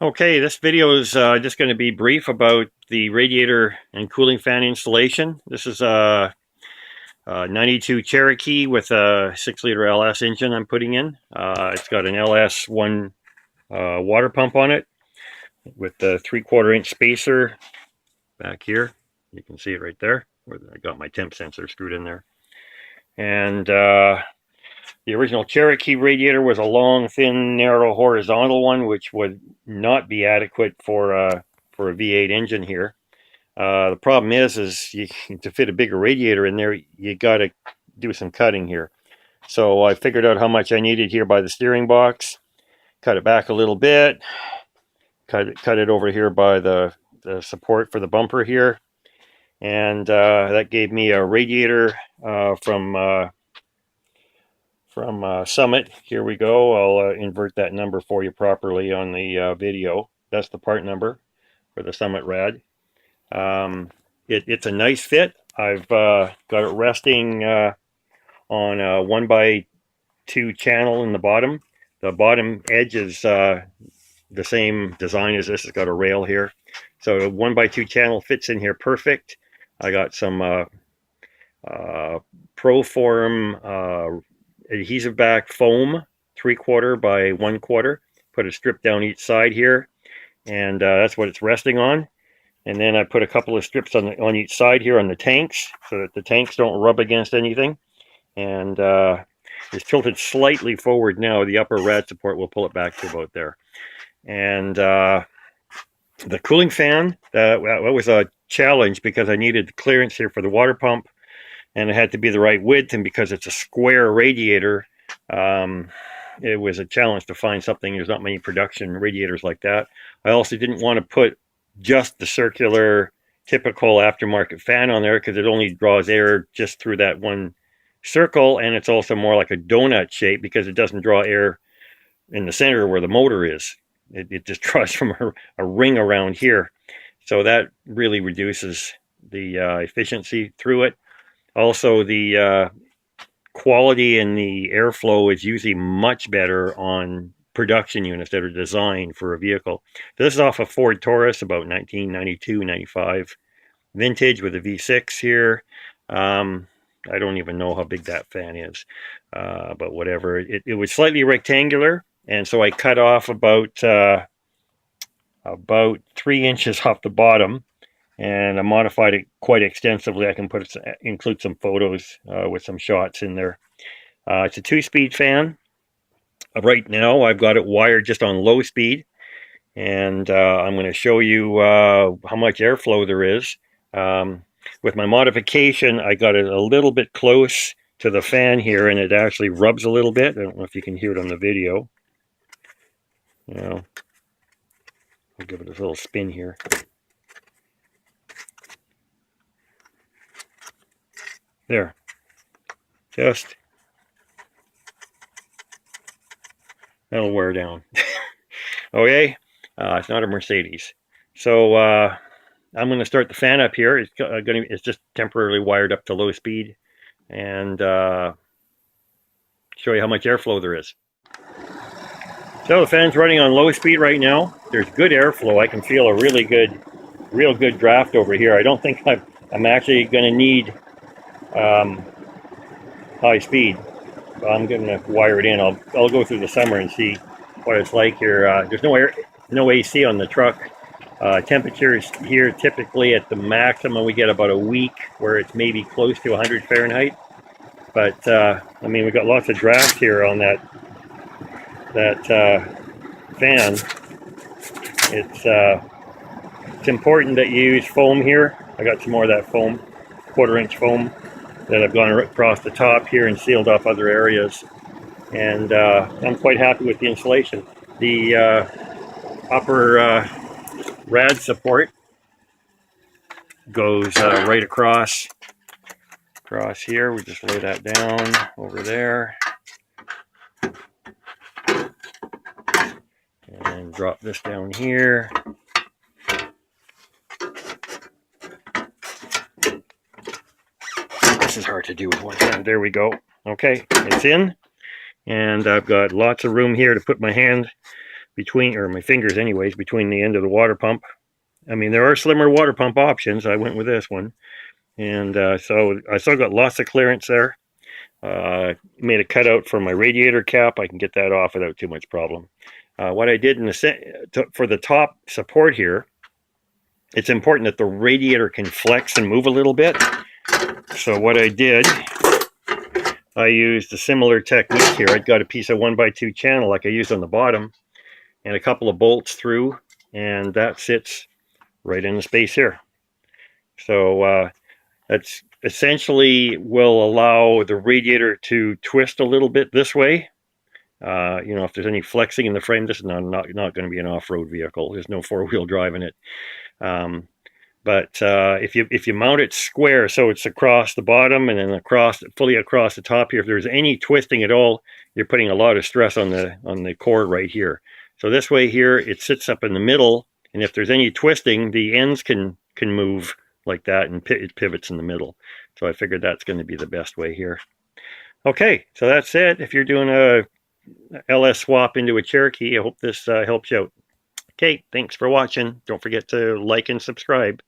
Okay, this video is just going to be brief about the radiator and cooling fan installation. This is a 92 Cherokee with a 6-liter LS engine I'm putting in. It's got an LS1 water pump on it with the 3/4 inch spacer back here. You can see it right there, where I got my temp sensor screwed in there. And the original Cherokee radiator was a long, thin, narrow, horizontal one, which would not be adequate for a V8 engine here. The problem is to fit a bigger radiator in there, you got to do some cutting here. So I figured out how much I needed here by the steering box, cut it back a little bit, cut it over here by the support for the bumper here, and that gave me a radiator from Summit. Here we go. I'll invert that number for you properly on the video. That's the part number for the Summit Rad. It's a nice fit. I've got it resting on a 1x2 channel in the bottom. The bottom edge is the same design as this. It's got a rail here. So a 1x2 channel fits in here perfect. I got some Proform adhesive back foam, 3/4 by 1/4. Put a strip down each side here, and that's what it's resting on. And then I put a couple of strips on each side here on the tanks, so that the tanks don't rub against anything. And it's tilted slightly forward now. The upper rad support will pull it back to about there. And the cooling fan, that was a challenge because I needed clearance here for the water pump, and it had to be the right width, and because it's a square radiator, it was a challenge to find something. There's not many production radiators like that. I also didn't want to put just the circular typical aftermarket fan on there because it only draws air just through that one circle, and it's also more like a donut shape because it doesn't draw air in the center where the motor is. It just draws from a ring around here, so that really reduces the efficiency through it. Also, the quality and the airflow is usually much better on production units that are designed for a vehicle. This is off a Ford Taurus, about 1992, 95 vintage with a V6 here. I don't even know how big that fan is, but whatever. It was slightly rectangular, and so I cut off about 3 inches off the bottom, and I modified it quite extensively. I can include some photos with some shots in there. It's a 2-speed fan. Right now, I've got it wired just on low speed, and I'm going to show you how much airflow there is. With my modification, I got it a little bit close to the fan here, and it actually rubs a little bit. I don't know if you can hear it on the video. I'll give it a little spin here. There, just, that'll wear down. Okay, it's not a Mercedes. So I'm going to start the fan up here. It's just temporarily wired up to low speed, and show you how much airflow there is. So the fan's running on low speed right now. There's good airflow. I can feel a real good draft over here. I don't think I'm actually going to need high speed. I'm going to wire it in. I'll go through the summer and see what it's like here. There's no AC on the truck. Temperatures here typically at the maximum we get about a week where it's maybe close to 100 Fahrenheit. But I mean, we've got lots of draft here on that fan. It's important that you use foam here. I got some more of that foam, 1/4 inch foam, that I've gone across the top here and sealed off other areas. And I'm quite happy with the installation. The upper rad support goes right across here. We just lay that down over there. And drop this down here. This is hard to do with one hand. There we go. Okay, it's in, and I've got lots of room here to put my hand between, or my fingers anyways, between the end of the water pump. I mean, there are slimmer water pump options. I went with this one. And so I still got lots of clearance there. Made a cutout for my radiator cap. I can get that off without too much problem. What I did for the top support here, it's important that the radiator can flex and move a little bit. So what I did, I used a similar technique here. I got a piece of 1x2 channel like I used on the bottom and a couple of bolts through, and that sits right in the space here. So that's essentially will allow the radiator to twist a little bit this way. You know, if there's any flexing in the frame, this is not going to be an off-road vehicle. There's no four-wheel drive in it. But if you mount it square, so it's across the bottom and then fully across the top here, if there's any twisting at all, you're putting a lot of stress on the cord right here. So this way here, it sits up in the middle, and if there's any twisting, the ends can move like that, and it pivots in the middle. So I figured that's going to be the best way here. Okay, so that's it. If you're doing a LS swap into a Cherokee, I hope this helps you out. Okay, thanks for watching. Don't forget to like and subscribe.